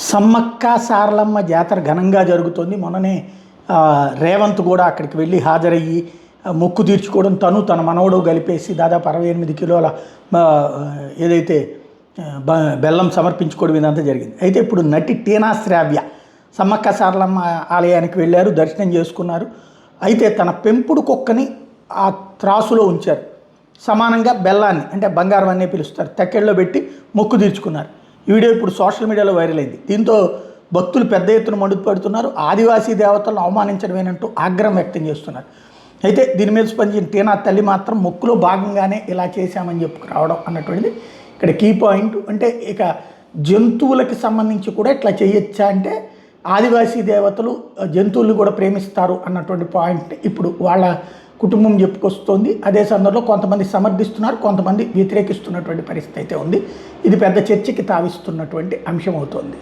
సమ్మక్క సారలమ్మ జాతర ఘనంగా జరుగుతోంది. మొన్ననే రేవంత్ కూడా అక్కడికి వెళ్ళి హాజరయ్యి మొక్కు తీర్చుకోవడం, తన మనవడు కలిపేసి దాదాపు 68 కిలోల ఏదైతే బెల్లం సమర్పించుకోవడం ఇదంతా జరిగింది. అయితే ఇప్పుడు నటి టీనా శ్రావ్య సమ్మక్క సారలమ్మ ఆలయానికి వెళ్ళారు, దర్శనం చేసుకున్నారు. అయితే తన పెంపుడు కుక్కని ఆ త్రాసులో ఉంచారు. సమానంగా బెల్లాన్ని, అంటే బంగారం అనే పిలుస్తారు, తక్కెళ్ళలో పెట్టి మొక్కు తీర్చుకున్నారు. ఈ వీడియో ఇప్పుడు సోషల్ మీడియాలో వైరల్ అయింది. దీంతో భక్తులు పెద్ద ఎత్తున మండిపడుతున్నారు. ఆదివాసీ దేవతలను అవమానించడమేనంటూ ఆగ్రహం వ్యక్తం చేస్తున్నారు. అయితే దీని మీద స్పందించిన టీనా తల్లి మాత్రం మొక్కులో భాగంగానే ఇలా చేశామని చెప్పుకురావడం అన్నటువంటిది ఇక్కడ కీ పాయింట్. అంటే ఇక జంతువులకి సంబంధించి కూడా ఇట్లా చేయొచ్చా అంటే, ఆదివాసీ దేవతలు జంతువుల్ని కూడా ప్రేమిస్తారు అన్నటువంటి పాయింట్ ఇప్పుడు వాళ్ళ కుటుంబం చెప్పుకొస్తోంది. అదే సందర్భంలో కొంతమంది సమర్థిస్తున్నారు, కొంతమంది వ్యతిరేకిస్తున్నటువంటి పరిస్థితి అయితే ఉంది. ఇది పెద్ద చర్చకి తావిస్తున్నటువంటి అంశం అవుతోంది.